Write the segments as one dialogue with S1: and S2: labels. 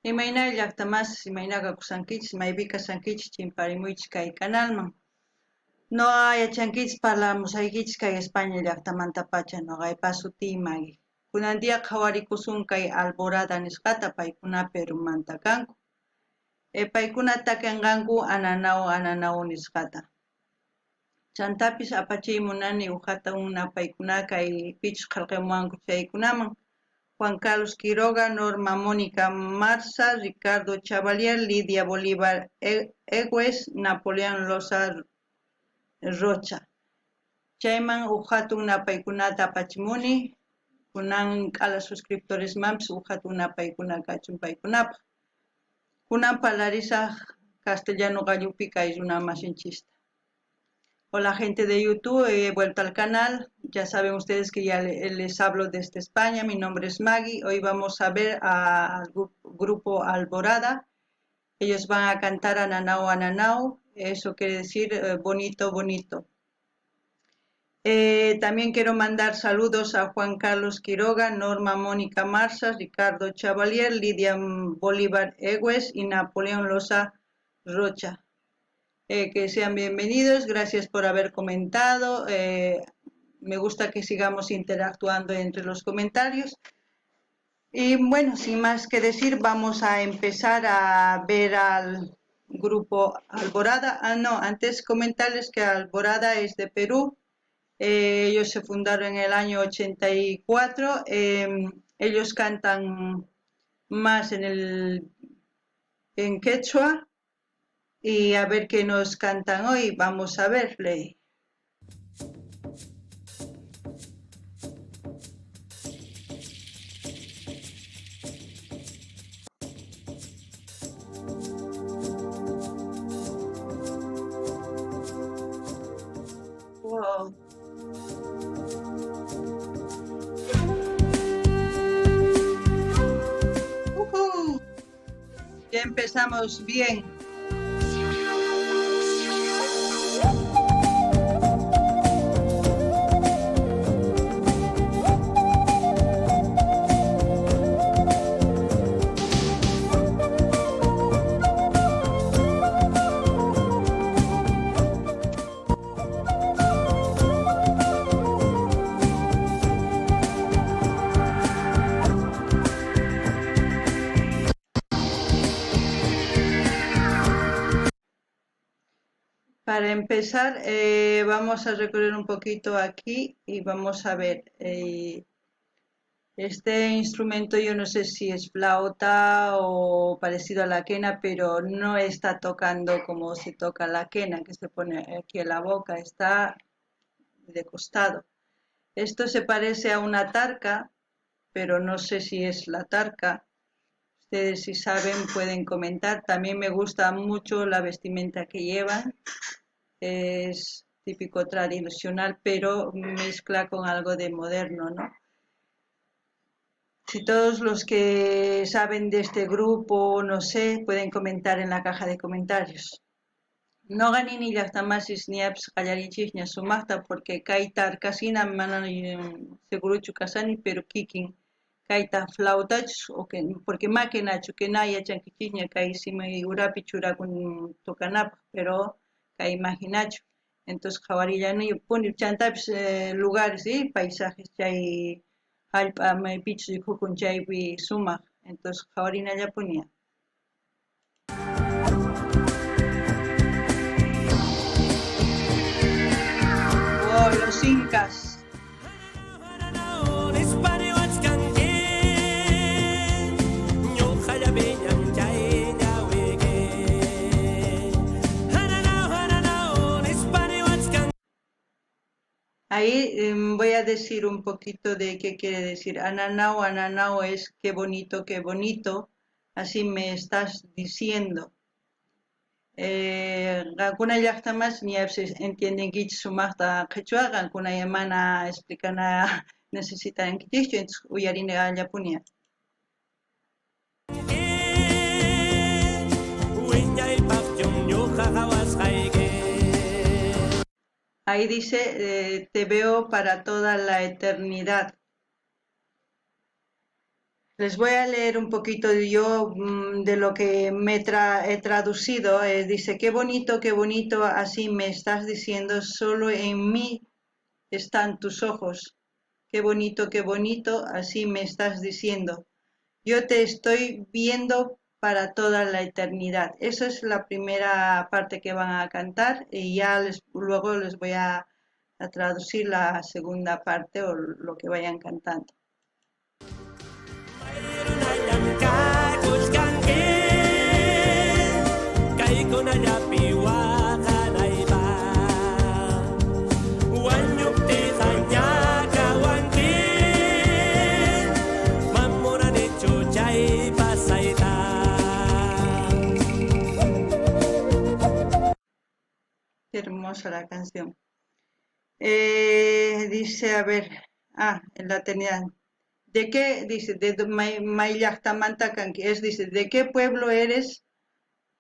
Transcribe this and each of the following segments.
S1: Imayna llaqtamas imaynaqa kusankichis maypika sankichis chimparimuychis kay canalman. Noqa yachankichis parlamusaykichis kay España llaqtamantapacha noqaypa sutiy Maggie. Kunantiya qhawarikusun kay Alborada nisqata paykunapi Perumanta kanku. Paykuna takinqanku Ananao nisqata. Chantapis apachiymunani uhata una paykuna kay pichus qillqamuwanku chaykunaman. Juan Carlos Quiroga, Norma Mónica Marza, Ricardo Chavalier, Lidia Bolívar Egues, Napoleón Loza Rocha. Chayman hatun napaykunata apachimuni, kunan k'ala suscriptores mams hatun napaykuna kachun paykunapaq. Kunan parlarisaq castellano gallupi kay runa masinchista. Hola gente de YouTube, he vuelto al canal. Ya saben ustedes que ya les hablo desde España. Mi nombre es Maggie. Hoy vamos a ver al grupo Alborada. Ellos van a cantar Ananao, Ananao. Eso quiere decir bonito, bonito. También quiero mandar saludos a Juan Carlos Quiroga, Norma Mónica Marzas, Ricardo Chavalier, Lidia Bolívar Egues y Napoleón Loza Rocha. Que sean bienvenidos, gracias por haber comentado, me gusta que sigamos interactuando entre los comentarios. Y bueno, sin más que decir, vamos a empezar a ver al grupo Alborada. Antes comentarles que Alborada es de Perú, ellos se fundaron en el año 84, ellos cantan más en quechua. Y a ver qué nos cantan hoy. Vamos a ver, Play. Wow. Ya empezamos bien. Para empezar, vamos a recorrer un poquito aquí y vamos a ver. Este instrumento yo no sé si es flauta o parecido a la quena, pero no está tocando como se toca la quena, que se pone aquí en la boca, está de costado. Esto se parece a una tarca, pero no sé si es la tarca. Ustedes si saben pueden comentar. También me gusta mucho la vestimenta que llevan. Es típico tradicional, pero mezcla con algo de moderno, ¿no? Si todos los que saben de este grupo, no sé, pueden comentar en la caja de comentarios. No gané ni llaqtamasis ni apps qallarichis ni sumaqta porque kaita kasina manan seguruchu kasani pero kikin kaita flautachus o que porque maquinachu que na yachankichis ña kay simi urapi churakun tukanapaq pero kay imaginachu. Entonces qhawarillani puni chantapis lugares y paisajes chay hallp'a maypichus rikhukun chaypi sumaq. Entonces qhawarinalla punia. Los incas. Ahí voy a decir un poquito de qué quiere decir. Ananao, ananao es qué bonito, así me estás diciendo. Alguna llaqtamas ni entienden que sumaqta qhichwa, alguna yamana explicana necesitan que entonces uyarina allapunia. Ahí dice, te veo para toda la eternidad. Les voy a leer un poquito yo de lo que he traducido. Dice, qué bonito, así me estás diciendo, solo en mí están tus ojos. Qué bonito, así me estás diciendo. Yo te estoy viendo para toda la eternidad. Esa es la primera parte que van a cantar y ya luego les voy a traducir la segunda parte o lo que vayan cantando. Qué hermosa la canción. Dice, a ver, en la eternidad. ¿De qué? Dice, dice, ¿de qué pueblo eres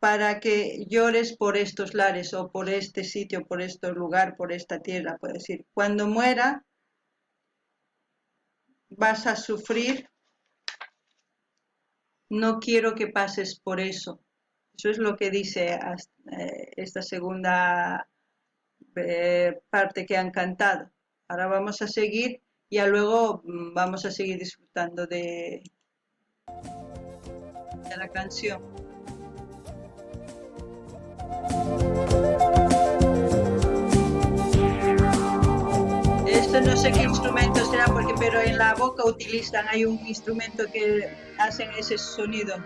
S1: para que llores por estos lares o por este sitio, por este lugar, por esta tierra? Puede decir, cuando muera vas a sufrir, no quiero que pases por eso. Eso es lo que dice esta segunda parte que han cantado. Ahora vamos a seguir y luego vamos a seguir disfrutando de la canción. Esto no sé qué instrumento será, pero en la boca utilizan, hay un instrumento que hacen ese sonido.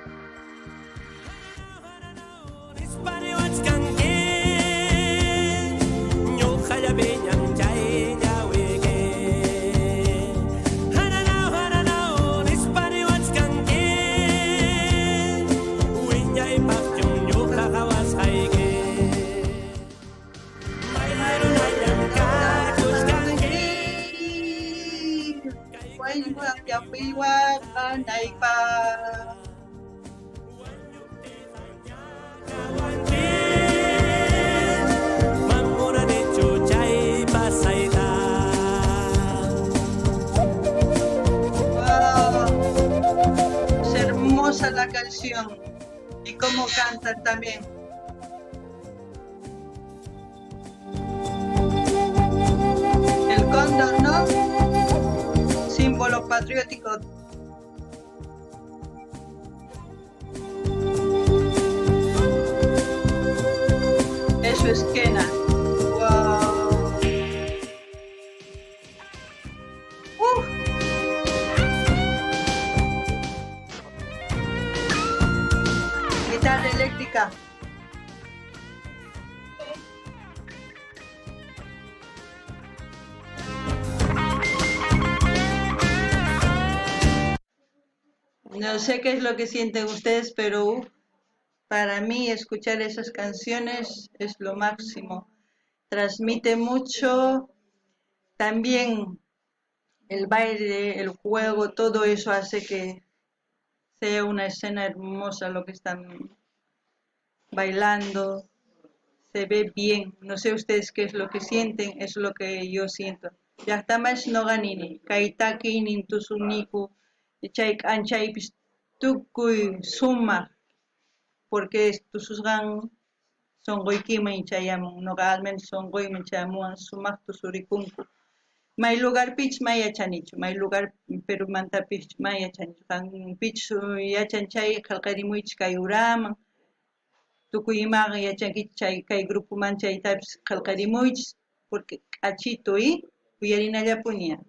S1: Es hermosa la canción y cómo cantan también. El cóndor, ¿no? Símbolo patriótico. Eso es quena. Wow. Guitarra eléctrica. No sé qué es lo que sienten ustedes, pero para mí escuchar esas canciones es lo máximo. Transmite mucho. También el baile, el juego, todo eso hace que sea una escena hermosa lo que están bailando. Se ve bien. No sé ustedes qué es lo que sienten, es lo que yo siento. Llaqtaman noqanini, kaytaki nintusuniku, chayk anchaypis tukuy sumaq, porque tususqan sonqoykiman chayamun, noqa almenos sonqoyman chayamuwan sumaq tusurikunku. May lugarpich may yachanichu, may lugar Perumantapich may yachanichu, kanpich yachanchay qillqarimuychis kay uraman, tukuy imaqa yachankichis chay kay grupoman chaytapis qillqarimuychis, porque k'achituy uyarinallapuña.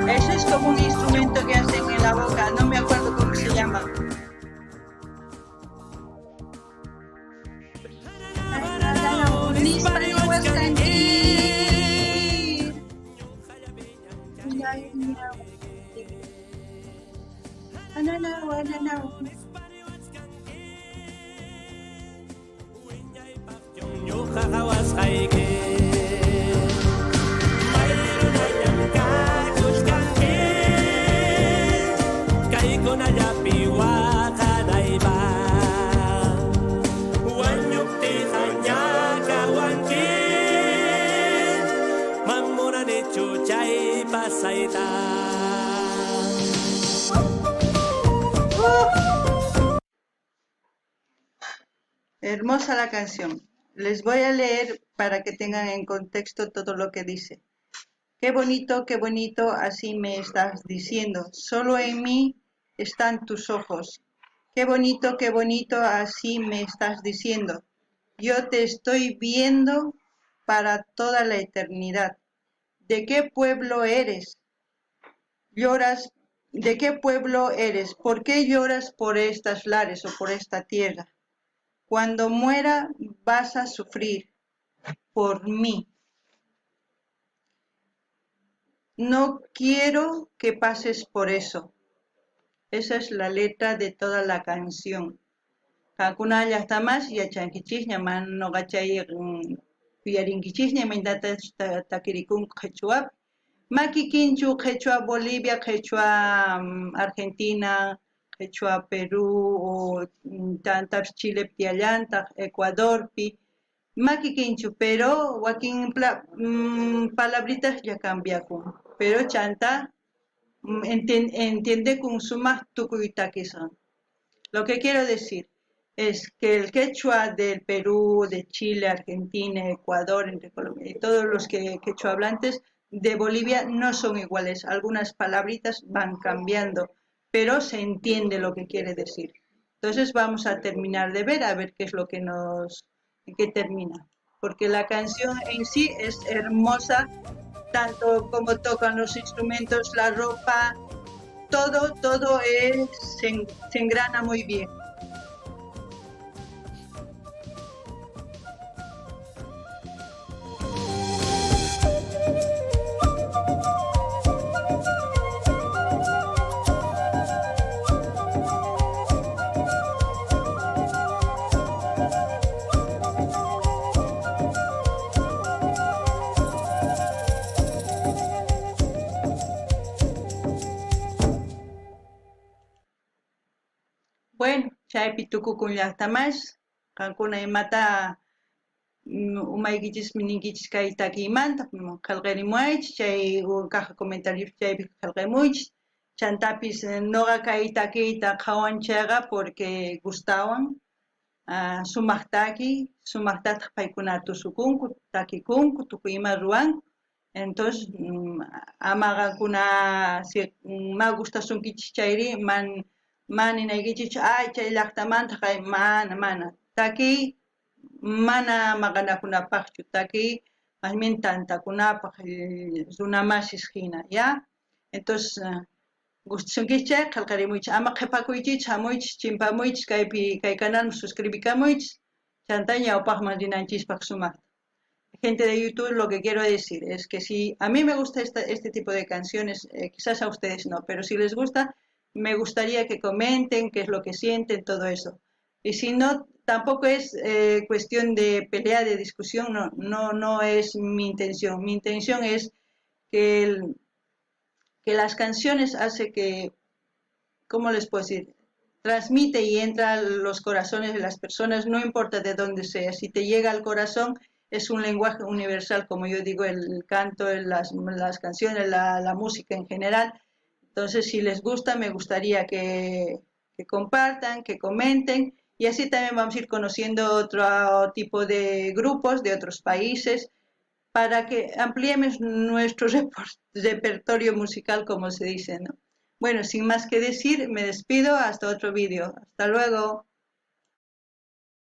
S1: Eso es como un instrumento que hacen en la boca, no me acuerdo cómo se llama.
S2: Con allá
S1: Hermosa la canción. Les voy a leer para que tengan en contexto todo lo que dice. Qué bonito, así me estás diciendo. Solo en mí están tus ojos. Qué bonito, así me estás diciendo. Yo te estoy viendo para toda la eternidad. ¿De qué pueblo eres? Lloras, ¿de qué pueblo eres? ¿Por qué lloras por estas lares o por esta tierra? Cuando muera vas a sufrir por mí. No quiero que pases por eso. Esa es la letra de toda la canción. Kakuna llaqtamas yachankichikña mana noqachay kuyarinkichikña imaytatas takirikunku qhichwapi. Makikinchu qhichwa Bolivia, qhichwa Argentina, qhichwa Perú, o tantas Chile tiyallantaq, Ecuadorpi. Makikinchu, pero wakin palabritas ya cambiakun. Pero chanta entiende con sumas tukuytakison. Lo que quiero decir es que el quechua del Perú, de Chile, Argentina, Ecuador, entre Colombia, y todos los quechua hablantes de Bolivia no son iguales. Algunas palabritas van cambiando, pero se entiende lo que quiere decir. Entonces vamos a terminar de ver, a ver qué es lo que en qué termina. Porque la canción en sí es hermosa, tanto como tocan los instrumentos, la ropa, todo se engrana muy bien. Bueno, chaypi tukukun llaqtamas, qankuna imata umaykichis ninkichis kay takiymanta qillqirimuaychis, chay kaq comentarios chaypi qillqimuychis, chantapis noqa kay takiyta qhawanchayqa porque gustawan, sumaqtataq paykuna tusukunku, takikunku, tukuy ima ruwanku. Entonces, ama qankuna si ma gustasunkichis chayri mana ninaykichis ay chay llaqtamanta kay mana takiy mana maqanakunapaqchu, takiy masmin tantakunapaq, runamasis hina, ya. Entonces gustasunkichis qillqarimuychis, ama qhipakuychis, hamuychis, chimpamuychis kay canalman suscribicamuychis, chanta ñawpaqman rinanchispaq sumaqta. Gente de YouTube, lo que quiero decir es que si a mí me gusta este tipo de canciones, quizás a ustedes no, pero si les gusta, me gustaría que comenten qué es lo que sienten, todo eso. Y si no, tampoco es cuestión de pelea, de discusión, no es mi intención. Mi intención es que, que las canciones hace que, ¿cómo les puedo decir? Transmite y entra a los corazones de las personas, no importa de dónde sea. Si te llega al corazón, es un lenguaje universal, como yo digo, el canto, las canciones, la música en general. Entonces, si les gusta, me gustaría que compartan, que comenten, y así también vamos a ir conociendo otro tipo de grupos de otros países para que ampliemos nuestro repertorio musical, como se dice, ¿no? Bueno, sin más que decir, me despido, hasta otro vídeo. Hasta luego.